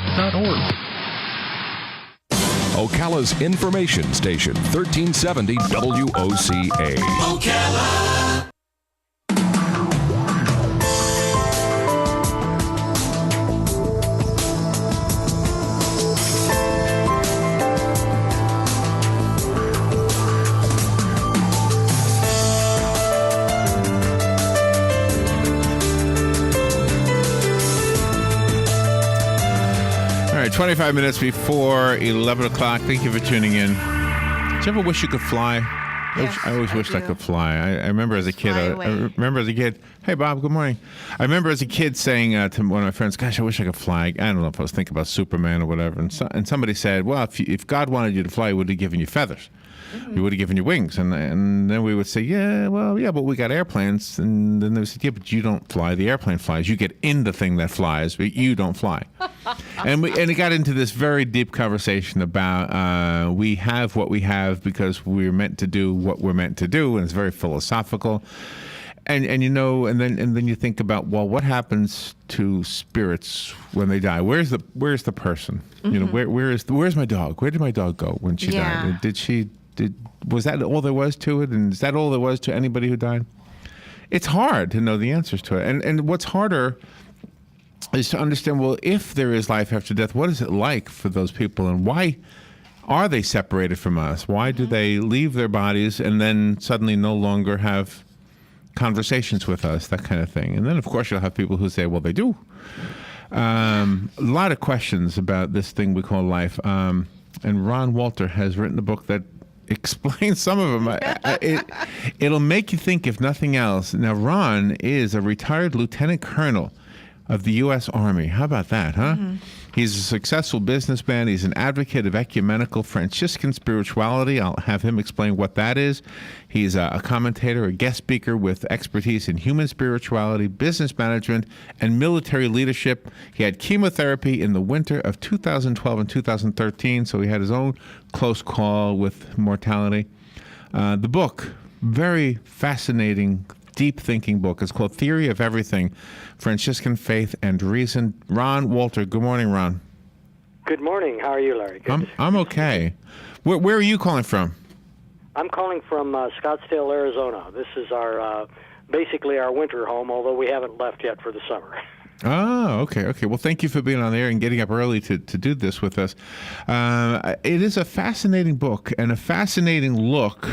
wildlife.org. Ocala's information station, 1370 WOCA. Ocala. All right, 25 minutes before 11 o'clock. Thank you for tuning in. Did you ever wish you could fly? Yes, I always wished I could fly. I remember as a kid. I remember as a kid. Hey, Bob. Good morning. I remember as a kid saying to one of my friends, "Gosh, I wish I could fly." I don't know if I was thinking about Superman or whatever. And somebody said, "Well, if God wanted you to fly, he would have given you feathers. He would have given you wings." And then we would say, "Yeah, but we got airplanes." And then they would say, "Yeah, but you don't fly. The airplane flies. You get in the thing that flies, but you don't fly." And it got into this very deep conversation about we have what we have because we're meant to do what we're meant to do, and it's very philosophical. And then you think about, well, what happens to spirits when they die? Where's the person? Mm-hmm. You know, where's my dog? Where did my dog go when she died? Was that all there was to it? And is that all there was to anybody who died? It's hard to know the answers to it. And what's harder is to understand, well, if there is life after death, what is it like for those people, and why are they separated from us? Why do they leave their bodies and then suddenly no longer have conversations with us, that kind of thing? And then, of course, you'll have people who say, well, they do. A lot of questions about this thing we call life. And Ron Walter has written a book that explains some of them. It'll make you think, if nothing else. Now, Ron is a retired lieutenant colonel of the U.S. Army. How about that, huh? Mm-hmm. He's a successful businessman. He's an advocate of ecumenical Franciscan spirituality. I'll have him explain what that is. He's a commentator, a guest speaker with expertise in human spirituality, business management, and military leadership. He had chemotherapy in the winter of 2012 and 2013, so he had his own close call with mortality. The book, very fascinating, deep thinking book. It's called Theory of Everything, Franciscan Faith and Reason. Ron Walter. Good morning, Ron. Good morning. How are you, Larry? I'm okay. Where are you calling from? I'm calling from Scottsdale, Arizona. This is our basically our winter home, although we haven't left yet for the summer. Oh, okay. Well, thank you for being on the air and getting up early to do this with us. It is a fascinating book and a fascinating look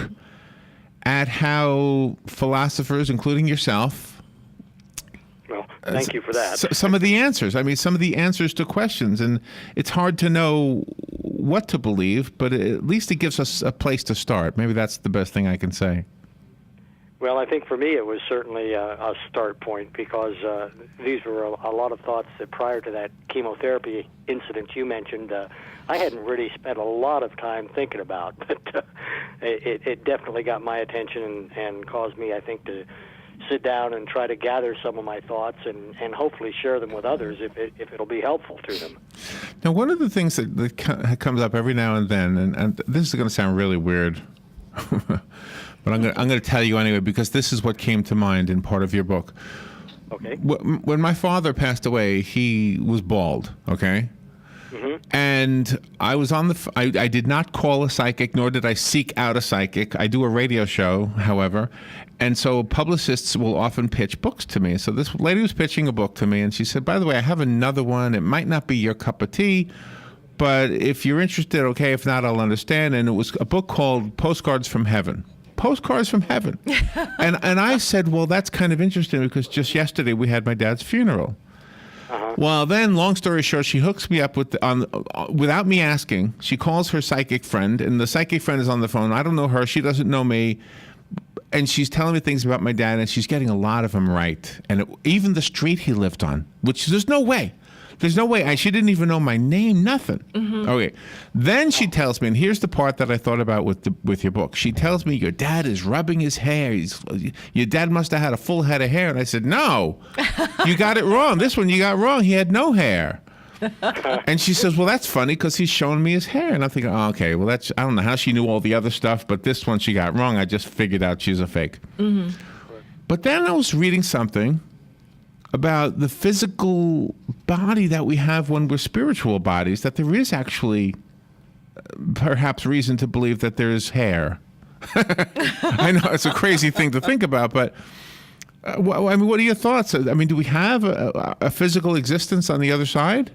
at how philosophers, including yourself, well, thank you for that. Some of the answers. I mean, some of the answers to questions, and it's hard to know what to believe, but at least it gives us a place to start. Maybe that's the best thing I can say. Well, I think for me it was certainly a start point, because these were a lot of thoughts that prior to that chemotherapy incident you mentioned, I hadn't really spent a lot of time thinking about, but it definitely got my attention and caused me, I think, to sit down and try to gather some of my thoughts and hopefully share them with others if it'll be helpful to them. Now, one of the things that comes up every now and then, and this is going to sound really weird, but I'm going to tell you anyway, because this is what came to mind in part of your book. Okay. When my father passed away, he was bald, okay? Mm-hmm. And I was on I did not call a psychic, nor did I seek out a psychic. I do a radio show, however, and so publicists will often pitch books to me. So this lady was pitching a book to me, and she said, by the way, I have another one. It might not be your cup of tea, but if you're interested, okay. If not, I'll understand. And it was a book called Postcards from Heaven. Postcards from Heaven. and I said, well, that's kind of interesting, because just yesterday we had my dad's funeral. Uh-huh. Well, then, long story short, she hooks me up without me asking. She calls her psychic friend, and the psychic friend is on the phone. I don't know her. She doesn't know me. And she's telling me things about my dad, and she's getting a lot of them right. And even the street he lived on, which there's no way. There's no way. She didn't even know my name, nothing. Mm-hmm. Okay. Then she tells me, and here's the part that I thought about with your book. She tells me, your dad is rubbing his hair. Your dad must have had a full head of hair. And I said, no, you got it wrong. This one you got wrong. He had no hair. And she says, well, that's funny, because he's showing me his hair. And I'm thinking, oh, okay, well, I don't know how she knew all the other stuff, but this one she got wrong. I just figured out she's a fake. Mm-hmm. But then I was reading something about the physical body that we have when we're spiritual bodies, that there is actually perhaps reason to believe that there's hair. I know it's a crazy thing to think about, but I mean, what are your thoughts? I mean, do we have a physical existence on the other side?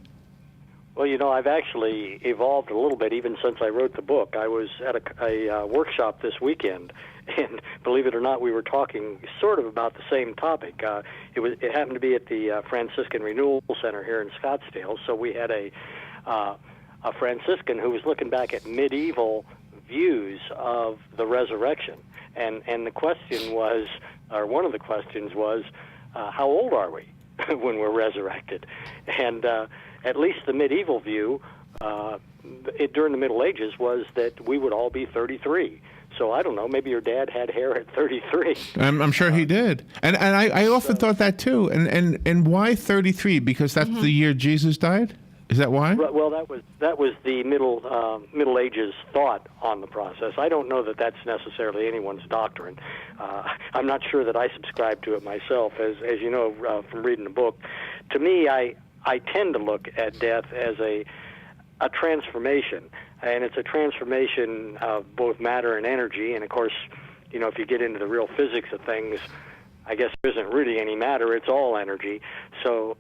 Well, I've actually evolved a little bit even since I wrote the book. I was at a workshop this weekend, and believe it or not, we were talking sort of about the same topic. It happened to be at the Franciscan Renewal Center here in Scottsdale, so we had a Franciscan who was looking back at medieval views of the resurrection, and the question was, or one of the questions was, how old are we when we're resurrected? And at least the medieval view during the Middle Ages was that we would all be 33. So I don't know, maybe your dad had hair at 33. I'm sure he did. And I often thought that too. And why 33? Because that's the year Jesus died? Is that why? Well, that was the Middle Ages thought on the process. I don't know that that's necessarily anyone's doctrine. I'm not sure that I subscribe to it myself, as you know from reading the book. To me, I tend to look at death as a transformation, and it's a transformation of both matter and energy. And of course, if you get into the real physics of things, I guess there isn't really any matter; it's all energy. So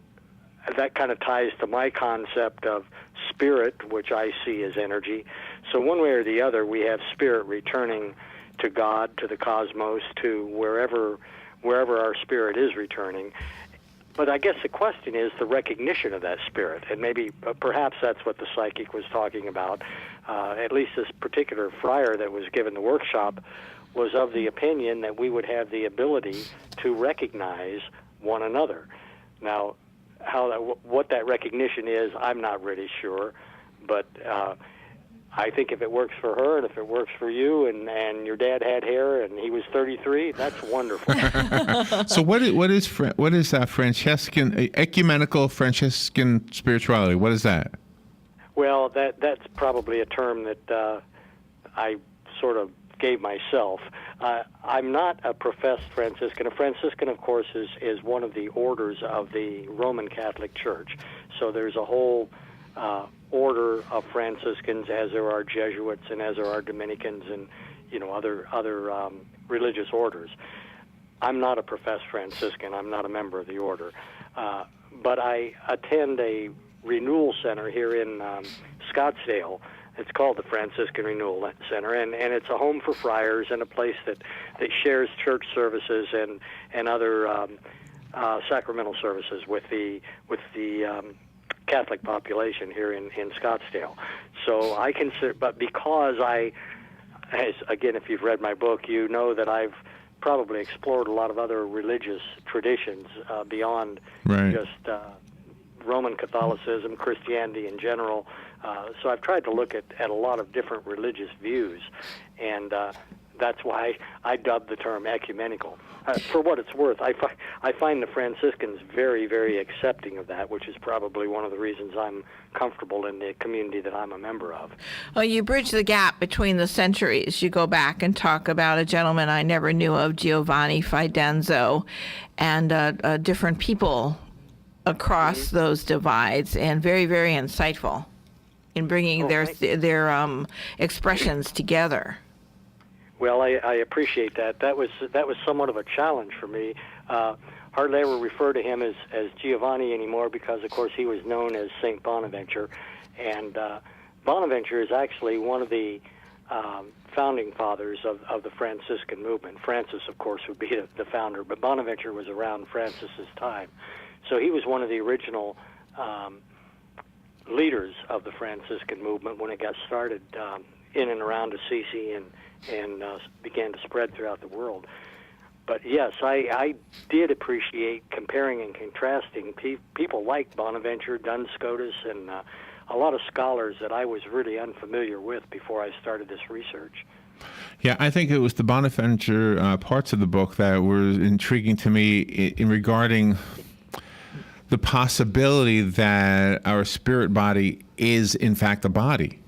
that kind of ties to my concept of spirit, which I see as energy. So one way or the other, we have spirit returning to God, to the cosmos, to wherever our spirit is returning. But I guess the question is the recognition of that spirit, and maybe perhaps that's what the psychic was talking about. At least this particular friar that was given the workshop was of the opinion that we would have the ability to recognize one another. Now, what that recognition is, I'm not really sure, but I think if it works for her and if it works for you, and your dad had hair and he was 33, that's wonderful. So what is Franciscan ecumenical Franciscan spirituality? What is that? Well, that's probably a term that I sort of gave myself. I'm not a professed Franciscan. A Franciscan, of course, is one of the orders of the Roman Catholic Church. So there's a whole order of Franciscans, as there are Jesuits and as there are Dominicans and other religious orders. I'm not a professed Franciscan. I'm not a member of the order, but I attend a renewal center here in Scottsdale. It's called the Franciscan Renewal Center, and it's a home for friars and a place that shares church services and other sacramental services with the Catholic population here in Scottsdale. So I consider, but because again, if you've read my book, you know that I've probably explored a lot of other religious traditions beyond just Roman Catholicism, Christianity in general. So I've tried to look at a lot of different religious views, and that's why I dubbed the term ecumenical. For what it's worth, I find the Franciscans very, very accepting of that, which is probably one of the reasons I'm comfortable in the community that I'm a member of. Well, you bridge the gap between the centuries. You go back and talk about a gentleman I never knew of, Giovanni Fidenzo, and different people across those divides, and very, very insightful in bringing their expressions together. Well, I appreciate that. That was somewhat of a challenge for me. Hardly ever refer to him as Giovanni anymore because, of course, he was known as Saint Bonaventure, and Bonaventure is actually one of the founding fathers of the Franciscan movement. Francis, of course, would be the founder, but Bonaventure was around Francis's time. So he was one of the original leaders of the Franciscan movement when it got started in and around Assisi and began to spread throughout the world. But yes, I did appreciate comparing and contrasting people like Bonaventure, Duns Scotus, and a lot of scholars that I was really unfamiliar with before I started this research. Yeah, I think it was the Bonaventure parts of the book that were intriguing to me in regarding the possibility that our spirit body is, in fact, a body.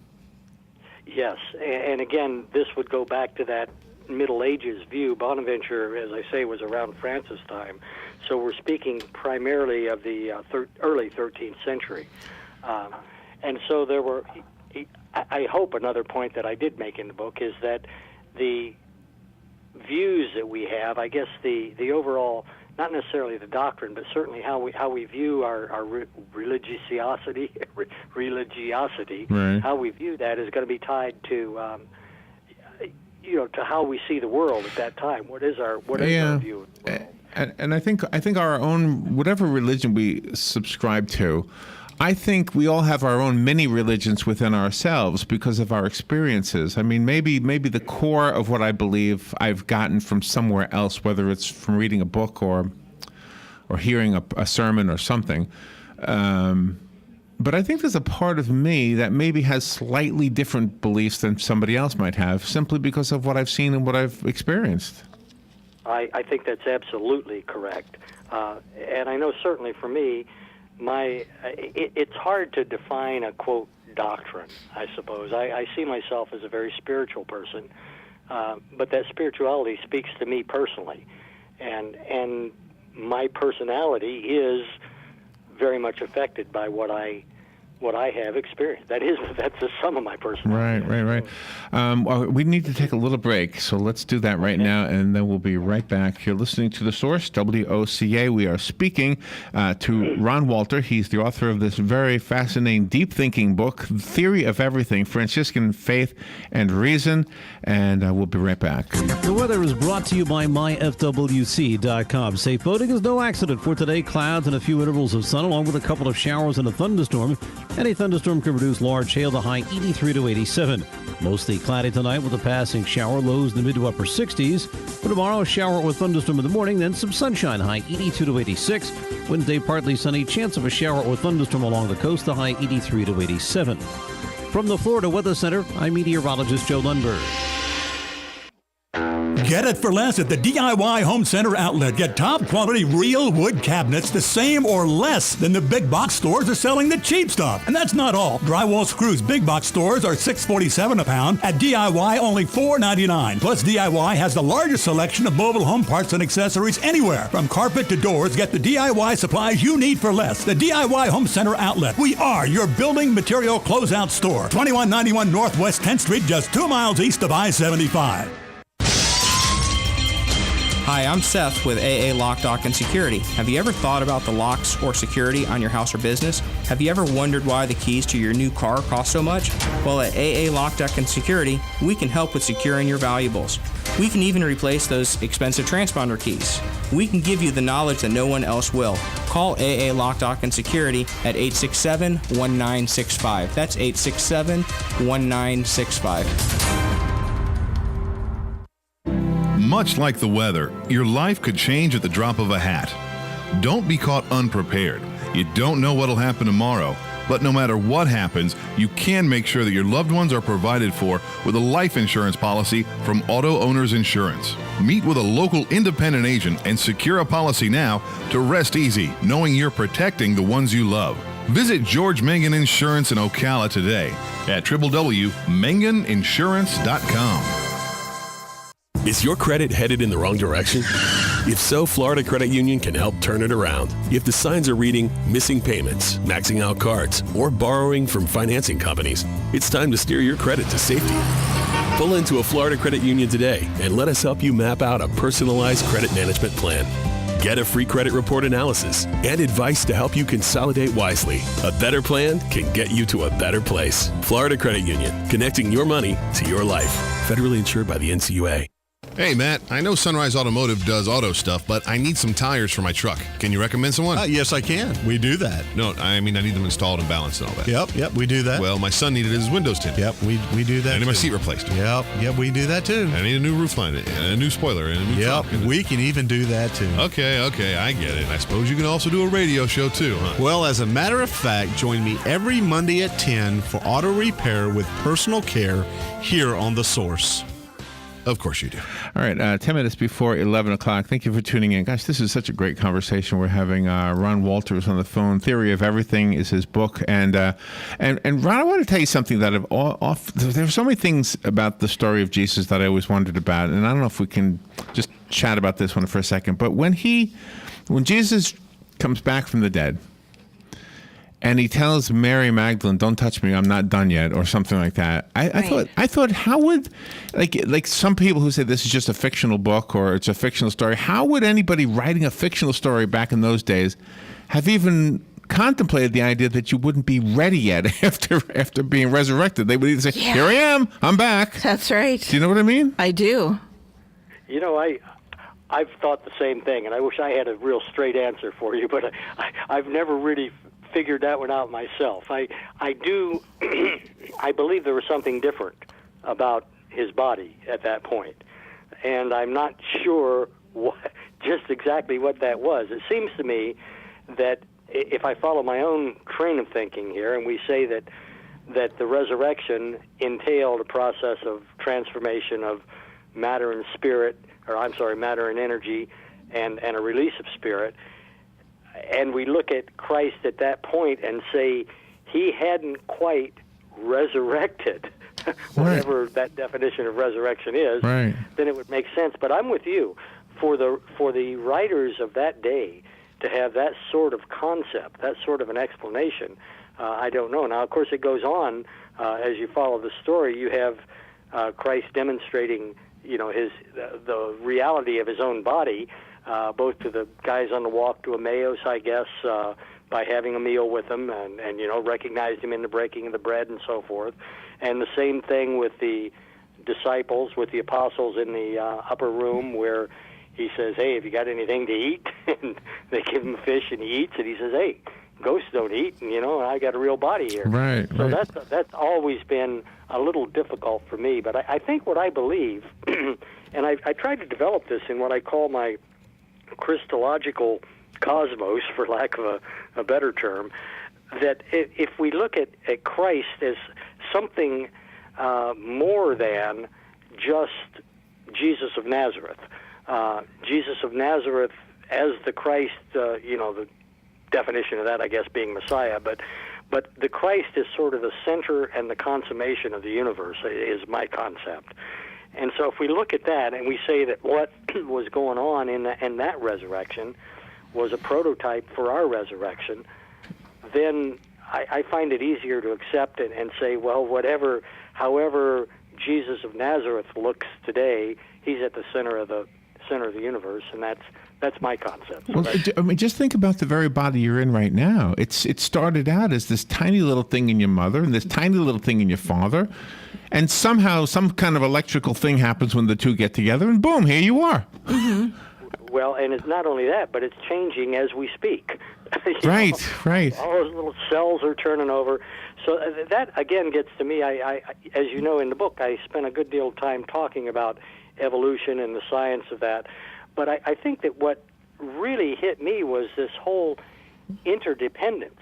Yes, and again, this would go back to that Middle Ages view. Bonaventure, as I say, was around Francis' time, So we're speaking primarily of the early 13th century. And so there were, I hope another point that I did make in the book is that the views that we have, I guess the overall, not necessarily the doctrine, but certainly how we view our religiosity, Right. how we view that is going to be tied to, to how we see the world at that time. What is our view of the world? And I think our own, whatever religion we subscribe to, I think we all have our own mini religions within ourselves because of our experiences. I mean, maybe the core of what I believe I've gotten from somewhere else, whether it's from reading a book or hearing a sermon or something. But I think there's a part of me that maybe has slightly different beliefs than somebody else might have, simply because of what I've seen and what I've experienced. I think that's absolutely correct. And I know certainly for me, it's hard to define a, quote, doctrine, I suppose. I see myself as a very spiritual person, but that spirituality speaks to me personally. And my personality is very much affected by what I have experienced. That's the sum of my personality. Right. Well, we need to take a little break, so let's do that right now, and then we'll be right back. You're listening to The Source, WOCA. We are speaking to Ron Walter. He's the author of this very fascinating, deep-thinking book, Theory of Everything, Franciscan Faith and Reason, and we'll be right back. The weather is brought to you by myfwc.com. Safe boating is no accident for today. Clouds and a few intervals of sun, along with a couple of showers and a thunderstorm. Any thunderstorm can produce large hail, to high 83 to 87. Mostly cloudy tonight with a passing shower, lows in the mid to upper 60s. For tomorrow, a shower with thunderstorm in the morning, then some sunshine, high 82 to 86. Wednesday, partly sunny, chance of a shower or thunderstorm along the coast, the high 83 to 87. From the Florida Weather Center, I'm meteorologist Joe Lundberg. Get it for less at the DIY Home Center outlet. Get top quality real wood cabinets the same or less than the big box stores are selling the cheap stuff. And that's not all. Drywall screws big box stores are $6.47 a pound. At DIY, only $4.99. Plus, DIY has the largest selection of mobile home parts and accessories anywhere. From carpet to doors, get the DIY supplies you need for less. The DIY Home Center outlet. We are your building material closeout store. 2191 Northwest 10th Street, just 2 miles east of I-75. Hi, I'm Seth with AA Lock, Dock, and Security. Have you ever thought about the locks or security on your house or business? Have you ever wondered why the keys to your new car cost so much? Well, at AA Lock, Dock, and Security, we can help with securing your valuables. We can even replace those expensive transponder keys. We can give you the knowledge that no one else will. Call AA Lock, Dock, and Security at 867-1965. That's 867-1965. Much like the weather, your life could change at the drop of a hat. Don't be caught unprepared. You don't know what'll happen tomorrow, but no matter what happens, you can make sure that your loved ones are provided for with a life insurance policy from Auto Owners Insurance. Meet with a local independent agent and secure a policy now to rest easy, knowing you're protecting the ones you love. Visit George Mangan Insurance in Ocala today at www.manganinsurance.com. Is your credit headed in the wrong direction? If so, Florida Credit Union can help turn it around. If the signs are reading missing payments, maxing out cards, or borrowing from financing companies, it's time to steer your credit to safety. Pull into a Florida Credit Union today and let us help you map out a personalized credit management plan. Get a free credit report analysis and advice to help you consolidate wisely. A better plan can get you to a better place. Florida Credit Union, connecting your money to your life. Federally insured by the NCUA. Hey, Matt, I know Sunrise Automotive does auto stuff, but I need some tires for my truck. Can you recommend someone? Yes, I can. We do that. No, I mean I need them installed and balanced and all that. Yep, we do that. Well, my son needed his windows tinted. Yep, we do that. I need my too. seat replaced. Yep, we do that too. I need a new roof line and a new spoiler and a new Yep, trunk. we can even do that too. Okay, I get it. I suppose you can also do a radio show too, huh? Well, as a matter of fact, join me every Monday at 10 for auto repair with personal care here on The Source. Of course you do. All right, 10 minutes before 11 o'clock. Thank you for tuning in. Gosh, this is such a great conversation. We're having Ron Walters on the phone. Theory of Everything is his book. And Ron, I want to tell you something that there's so many things about the story of Jesus that I always wondered about. And I don't know if we can just chat about this one for a second. But when Jesus comes back from the dead, and he tells Mary Magdalene, "Don't touch me, I'm not done yet," or something like that. I thought, how would, like some people who say this is just a fictional book or it's a fictional story, how would anybody writing a fictional story back in those days have even contemplated the idea that you wouldn't be ready yet after being resurrected? They would either say, "Here I am, I'm back." That's right. Do you know what I mean? I do. You know, I've thought the same thing, and I wish I had a real straight answer for you, but I've never really figured that one out myself. I do. I believe there was something different about his body at that point, and I'm not sure just exactly what that was. It seems to me that if I follow my own train of thinking here, and we say that the resurrection entailed a process of transformation of matter and spirit, matter and energy, and a release of spirit. And we look at Christ at that point and say he hadn't quite resurrected, whatever that definition of resurrection is, right, then it would make sense. But I'm with you. For the writers of that day to have that sort of concept, that sort of an explanation, I don't know. Now, of course, it goes on as you follow the story. You have Christ demonstrating, the reality of his own body, both to the guys on the walk to Emmaus, I guess, by having a meal with them and recognized him in the breaking of the bread and so forth. And the same thing with the disciples, with the apostles in the upper room where he says, "Hey, have you got anything to eat?" And they give him fish and he eats, and he says, "Hey, ghosts don't eat, and I got a real body here." Right. So that's always been a little difficult for me. But I think what I believe, and I tried to develop this in what I call my Christological cosmos, for lack of a better term, that if we look at Christ as something more than just Jesus of Nazareth, Jesus of Nazareth as the Christ, the definition of that, I guess, being Messiah, but the Christ is sort of the center and the consummation of the universe is my concept. And so if we look at that and we say that what was going on in that resurrection was a prototype for our resurrection, then I find it easier to accept it and say, well, however Jesus of Nazareth looks today, he's at the center of the universe, and that's my concept. Well, just think about the very body you're in right now. It started out as this tiny little thing in your mother and this tiny little thing in your father, and somehow some kind of electrical thing happens when the two get together, and boom, here you are. Mm-hmm. Well, and it's not only that, but it's changing as we speak. Right. All those little cells are turning over. So that, again, gets to me. I, as you know, in the book, I spent a good deal of time talking about evolution and the science of that. But I think that what really hit me was this whole interdependence,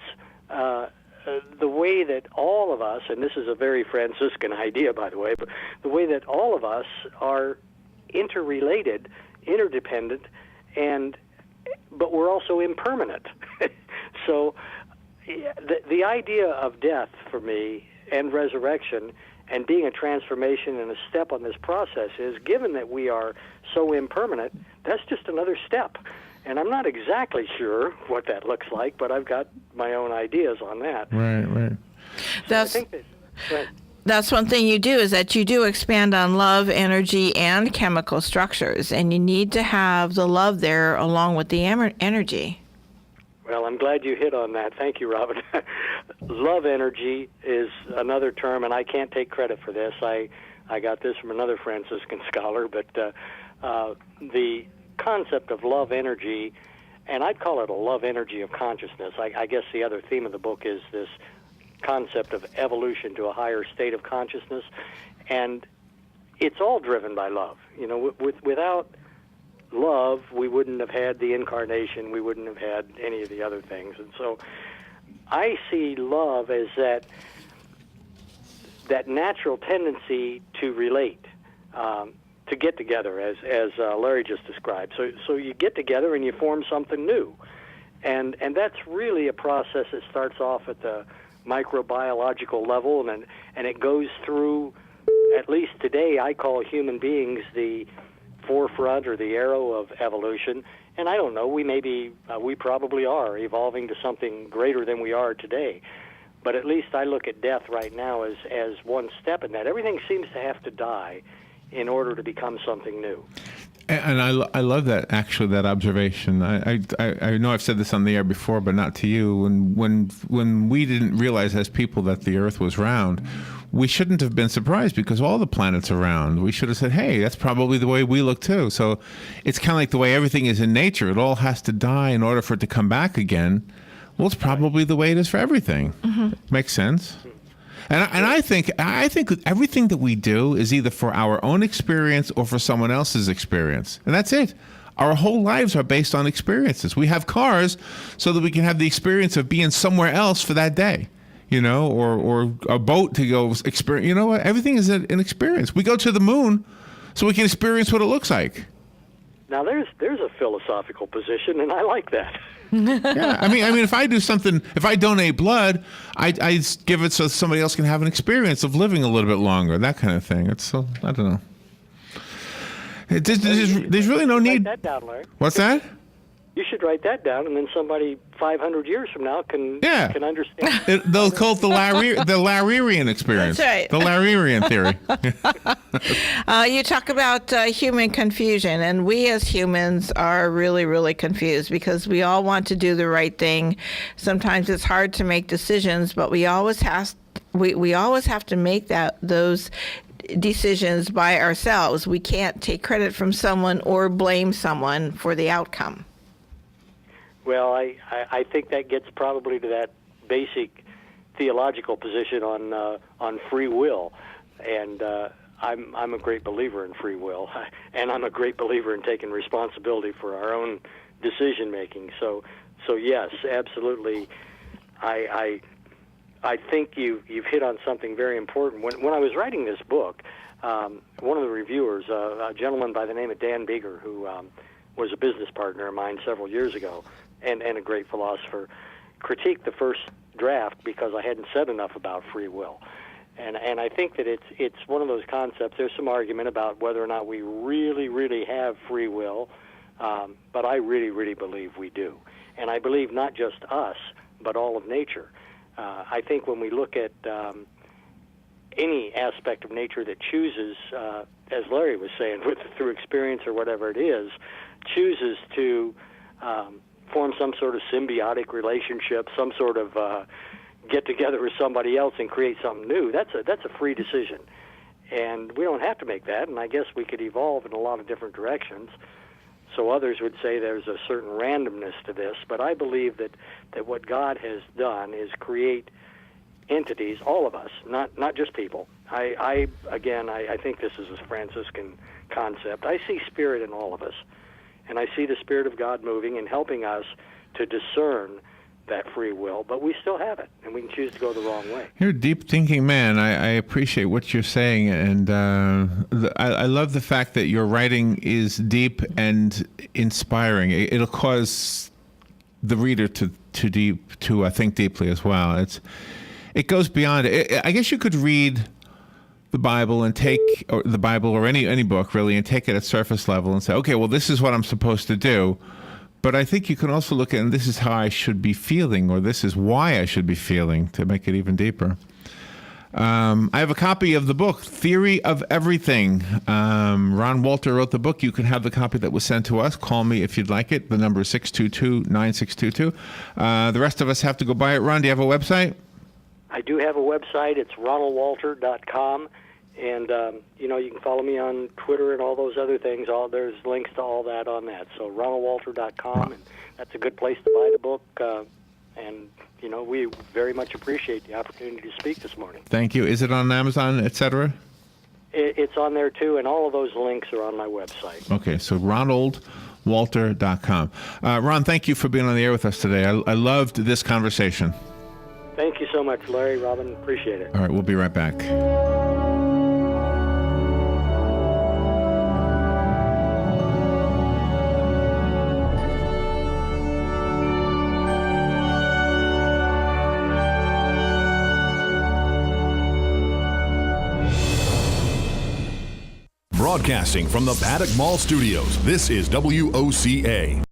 the way that all of us, and this is a very Franciscan idea, by the way, but the way that all of us are interrelated, interdependent, but we're also impermanent. So the idea of death for me and resurrection and being a transformation and a step on this process is, given that we are so impermanent, that's just another step. And I'm not exactly sure what that looks like, but I've got my own ideas on that. Right. That's one thing you do, is that you do expand on love, energy, and chemical structures, and you need to have the love there along with the energy. Well, I'm glad you hit on that. Thank you, Robin. Love energy is another term, and I can't take credit for this. I got this from another Franciscan scholar, but the concept of love energy, and I'd call it a love energy of consciousness. I guess the other theme of the book is this concept of evolution to a higher state of consciousness, and it's all driven by love. Without love, we wouldn't have had the incarnation, we wouldn't have had any of the other things. And so I see love as that natural tendency to relate. to get together, as Larry just described. So you get together and you form something new, and that's really a process that starts off at the microbiological level, and it goes through. At least today, I call human beings the forefront or the arrow of evolution. And I don't know, we probably are evolving to something greater than we are today. But at least I look at death right now as one step in that. Everything seems to have to die in order to become something new. And I love that, actually, that observation. I know I've said this on the air before, but not to you. When we didn't realize as people that the Earth was round, we shouldn't have been surprised because all the planets are round. We should have said, hey, that's probably the way we look too. So it's kind of like the way everything is in nature. It all has to die in order for it to come back again. Well, it's probably the way it is for everything. Mm-hmm. Makes sense. And I think everything that we do is either for our own experience or for someone else's experience. And that's it. Our whole lives are based on experiences. We have cars so that we can have the experience of being somewhere else for that day, or a boat to go experience. You know what? Everything is an experience. We go to the moon so we can experience what it looks like. Now, there's a philosophical position, and I like that. Yeah, I mean, if I do something, if I donate blood, I give it so somebody else can have an experience of living a little bit longer, that kind of thing. It's so, I don't know. There's really no need. Write that down, Larry. What's that? You should write that down, and then somebody 500 years from now can understand. They'll call it the Larrerian experience. That's right. The Larrerian theory. You talk about human confusion, and we as humans are really, really confused because we all want to do the right thing. Sometimes it's hard to make decisions, but we always have to make those decisions by ourselves. We can't take credit from someone or blame someone for the outcome. Well, I think that gets probably to that basic theological position on free will, and I'm a great believer in free will, and I'm a great believer in taking responsibility for our own decision making. So yes, absolutely. I think you've hit on something very important. When I was writing this book, one of the reviewers, a gentleman by the name of Dan Beeger, who was a business partner of mine several years ago, and a great philosopher, critiqued the first draft because I hadn't said enough about free will. And I think that it's one of those concepts. There's some argument about whether or not we really, really have free will, but I really, really believe we do. And I believe not just us, but all of nature. I think when we look at any aspect of nature that chooses, as Larry was saying, through experience or whatever it is, chooses to form some sort of symbiotic relationship, some sort of get together with somebody else and create something new, that's a free decision. And we don't have to make that, and I guess we could evolve in a lot of different directions. So others would say there's a certain randomness to this, but I believe that what God has done is create entities, all of us, not just people. I think this is a Franciscan concept. I see spirit in all of us, and I see the Spirit of God moving and helping us to discern that free will, but we still have it, and we can choose to go the wrong way. You're a deep-thinking man. I appreciate what you're saying, and I love the fact that your writing is deep and inspiring. It'll cause the reader to think deeply as well. It goes beyond it. I guess you could read the Bible and or any book really, and take it at surface level and say, okay, well, this is what I'm supposed to do. But I think you can also look at, and this is how I should be feeling, or this is why I should be feeling, to make it even deeper. I have a copy of the book, Theory of Everything. Ron Walter wrote the book. You can have the copy that was sent to us. Call me if you'd like it. The number is 622-9622. The rest of us have to go buy it. Ron, do you have a website? I do have a website. It's ronaldwalter.com. And, you can follow me on Twitter and all those other things. There's links to all that on that. So ronaldwalter.com, and that's a good place to buy the book. And we very much appreciate the opportunity to speak this morning. Thank you. Is it on Amazon, et cetera? It's on there, too, and all of those links are on my website. Okay, so ronaldwalter.com. Ron, thank you for being on the air with us today. I loved this conversation. Thank you so much, Larry, Robin. Appreciate it. All right, we'll be right back. Broadcasting from the Paddock Mall Studios, this is WOCA.